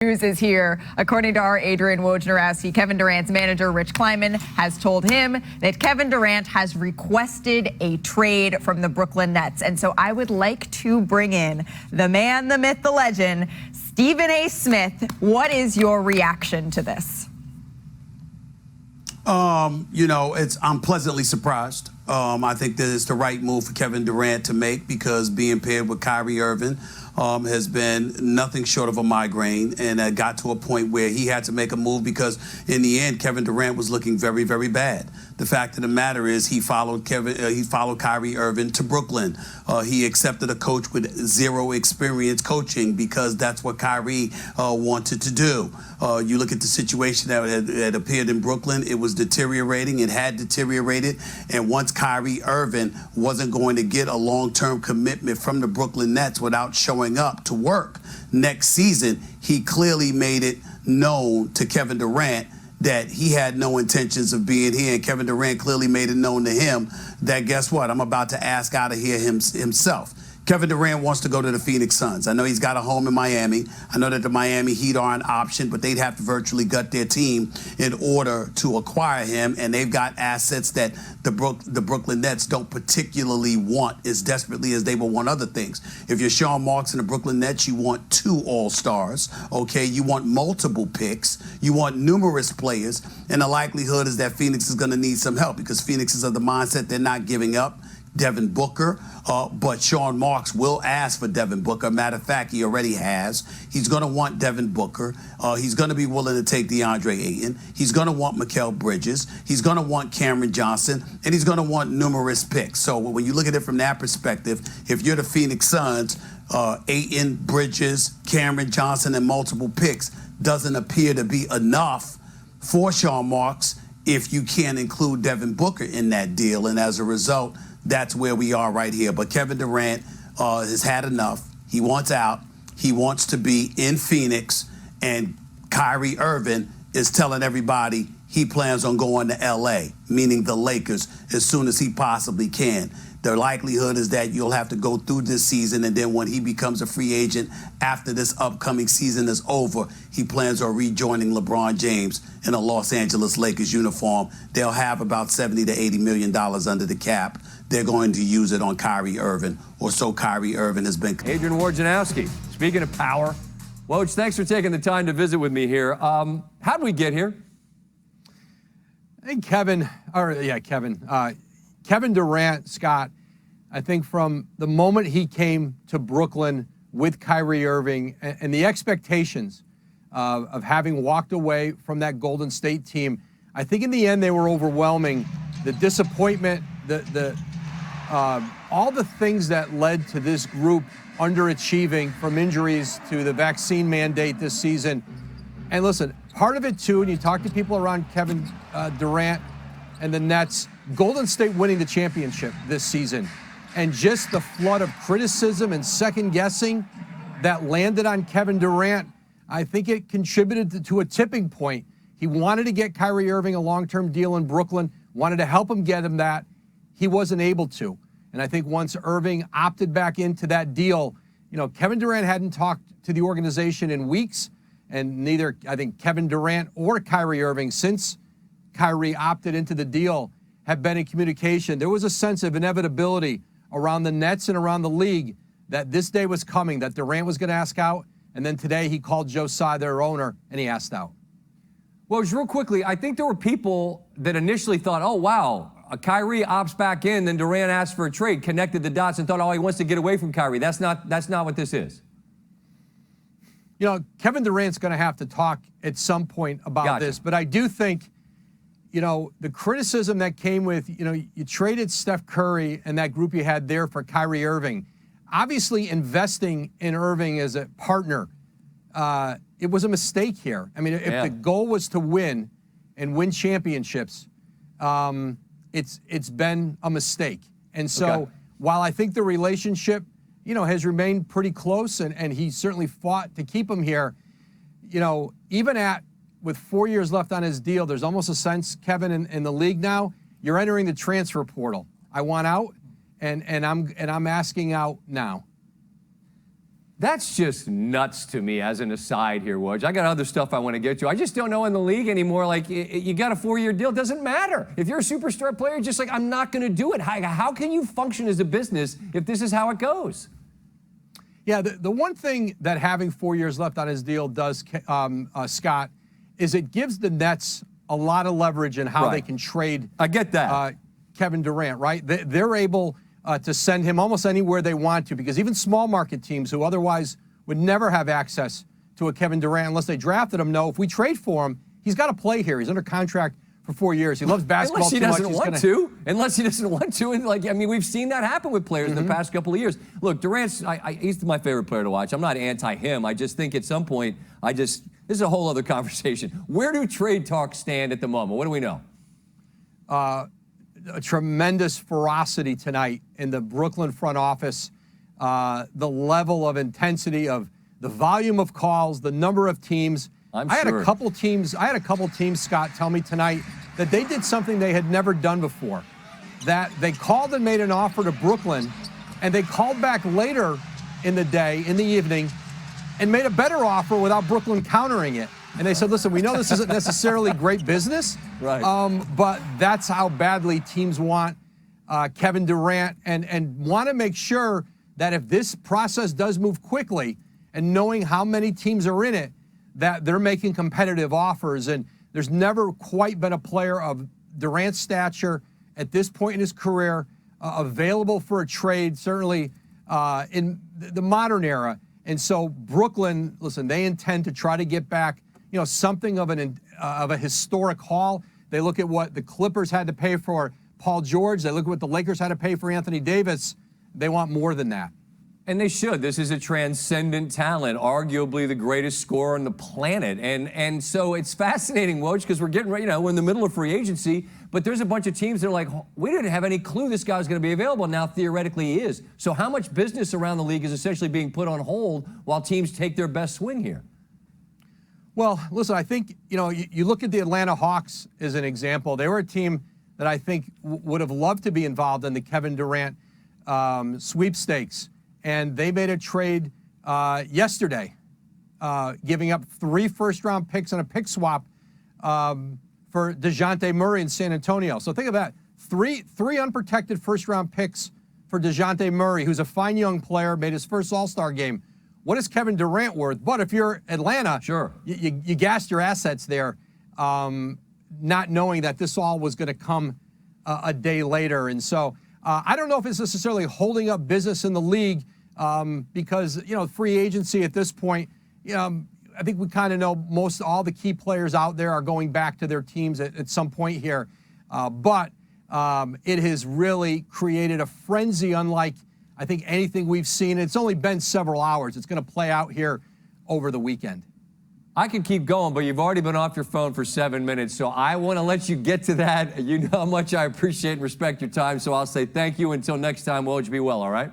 News is here. According to our Adrian Wojnarowski, Kevin Durant's manager, Rich Kleiman, has told him that Kevin Durant has requested a trade from the Brooklyn Nets. And so I would like to bring in the man, the myth, the legend, Stephen A. Smith. What is your reaction to this? I'm pleasantly surprised. I think that it's the right move for Kevin Durant to make because being paired with Kyrie Irving has been nothing short of a migraine, and it got to a point where he had to make a move because in the end, Kevin Durant was looking very, very bad. The fact of the matter is he followed Kyrie Irving to Brooklyn. He accepted a coach with zero experience coaching because that's what Kyrie wanted to do. You look at the situation that had appeared in Brooklyn, it was deteriorating. It had deteriorated. And once Kyrie Irving wasn't going to get a long-term commitment from the Brooklyn Nets without showing up to work next season, he clearly made it known to Kevin Durant that he had no intentions of being here. And Kevin Durant clearly made it known to him that, guess what, I'm about to ask out of here himself. Kevin Durant wants to go to the Phoenix Suns. I know he's got a home in Miami. I know that the Miami Heat are an option, but they'd have to virtually gut their team in order to acquire him. And they've got assets that the Brooklyn Nets don't particularly want as desperately as they will want other things. If you're Sean Marks and the Brooklyn Nets, you want 2 All-Stars, okay? You want multiple picks. You want numerous players. And the likelihood is that Phoenix is going to need some help because Phoenix is of the mindset they're not giving up Devin Booker, but Sean Marks will ask for Devin Booker. Matter of fact, he already has. He's going to want Devin Booker. He's going to be willing to take DeAndre Ayton. He's going to want Mikal Bridges. He's going to want Cameron Johnson, and he's going to want numerous picks. So when you look at it from that perspective, if you're the Phoenix Suns, Ayton, Bridges, Cameron Johnson, and multiple picks doesn't appear to be enough for Sean Marks if you can't include Devin Booker in that deal. And as a result, that's where we are right here. But Kevin Durant has had enough. He wants out. He wants to be in Phoenix. And Kyrie Irving is telling everybody he plans on going to L.A., meaning the Lakers, as soon as he possibly can. The likelihood is that you'll have to go through this season, and then when he becomes a free agent after this upcoming season is over, he plans on rejoining LeBron James in a Los Angeles Lakers uniform. They'll have about $70 to $80 million under the cap. They're going to use it on Kyrie Irving, or so Kyrie Irving has been. Adrian Wojnarowski, speaking of power. Woj, thanks for taking the time to visit with me here. How'd we get here? I think Kevin Durant, Scott, I think from the moment he came to Brooklyn with Kyrie Irving and the expectations of having walked away from that Golden State team, I think in the end they were overwhelming. The disappointment, all the things that led to this group underachieving, from injuries to the vaccine mandate this season. And listen, part of it too, and you talk to people around Kevin Durant and the Nets, Golden State winning the championship this season, and just the flood of criticism and second guessing that landed on Kevin Durant, I think it contributed to a tipping point. He wanted to get Kyrie Irving a long-term deal in Brooklyn, wanted to help him get him that. He wasn't able to. And I think once Irving opted back into that deal, Kevin Durant hadn't talked to the organization in weeks, and neither, I think, Kevin Durant or Kyrie Irving, since Kyrie opted into the deal, have been in communication. There was a sense of inevitability around the Nets and around the league that this day was coming, that Durant was going to ask out, and then today he called Joe Tsai, their owner, and he asked out. Well, just real quickly, I think there were people that initially thought, oh, wow, Kyrie opts back in, then Durant asked for a trade, connected the dots and thought, oh, he wants to get away from Kyrie. That's not what this is. Kevin Durant's going to have to talk at some point about this, but I do think, the criticism that came with, you traded Steph Curry and that group you had there for Kyrie Irving. Obviously, investing in Irving as a partner, it was a mistake here. I mean, if the goal was to win and win championships, it's been a mistake. And so while I think the relationship, has remained pretty close, and he certainly fought to keep him here, even with 4 years left on his deal, there's almost a sense, Kevin, in the league now, you're entering the transfer portal. I want out, and I'm asking out now. That's just nuts to me as an aside here, Woj. I got other stuff I want to get to. I just don't know in the league anymore. Like, you got a 4-year deal. It doesn't matter. If you're a superstar player, just like, I'm not going to do it. How can you function as a business if this is how it goes? Yeah, the one thing that having 4 years left on his deal does, Scott, is it gives the Nets a lot of leverage in how they can trade. I get that. Kevin Durant, right? They're able to send him almost anywhere they want to, because even small market teams who otherwise would never have access to a Kevin Durant unless they drafted him know if we trade for him, he's got to play here. He's under contract for 4 years. He loves basketball Unless he too much. Unless he doesn't want to. And like, I mean, we've seen that happen with players in the past couple of years. Look, Durant's, he's my favorite player to watch. I'm not anti him. I just think at some point, this is a whole other conversation. Where do trade talks stand at the moment? What do we know? A tremendous ferocity tonight in the Brooklyn front office. The level of intensity of the volume of calls, the number of teams. I had a couple teams, Scott, tell me tonight that they did something they had never done before. That they called and made an offer to Brooklyn, and they called back later in the day, in the evening, and made a better offer without Brooklyn countering it. And they said, listen, we know this isn't necessarily great business, but that's how badly teams want Kevin Durant and want to make sure that if this process does move quickly, and knowing how many teams are in it, that they're making competitive offers. And there's never quite been a player of Durant's stature at this point in his career available for a trade, certainly in the modern era. And so Brooklyn, listen, they intend to try to get back, something of a historic haul. They look at what the Clippers had to pay for Paul George. They look at what the Lakers had to pay for Anthony Davis. They want more than that. And they should. This is a transcendent talent, arguably the greatest scorer on the planet. And so it's fascinating, Woj, because we're getting ready, we're in the middle of free agency, but there's a bunch of teams that are like, we didn't have any clue this guy was going to be available. Now, theoretically, he is. So how much business around the league is essentially being put on hold while teams take their best swing here? Well, listen, I think, you look at the Atlanta Hawks as an example. They were a team that I think would have loved to be involved in the Kevin Durant sweepstakes. And they made a trade yesterday, giving up 3 first-round picks and a pick swap for DeJounte Murray in San Antonio. So think of that. Three unprotected first-round picks for DeJounte Murray, who's a fine young player, made his first All-Star game. What is Kevin Durant worth? But if you're Atlanta, you gassed your assets there, not knowing that this all was going to come a day later. And so I don't know if it's necessarily holding up business in the league because, free agency at this point, I think we kind of know all the key players out there are going back to their teams at some point here. But it has really created a frenzy unlike, I think, anything we've seen. It's only been several hours. It's going to play out here over the weekend. I could keep going, but you've already been off your phone for 7 minutes, so I want to let you get to that. You know how much I appreciate and respect your time, so I'll say thank you. Until next time, Woj, be well, all right?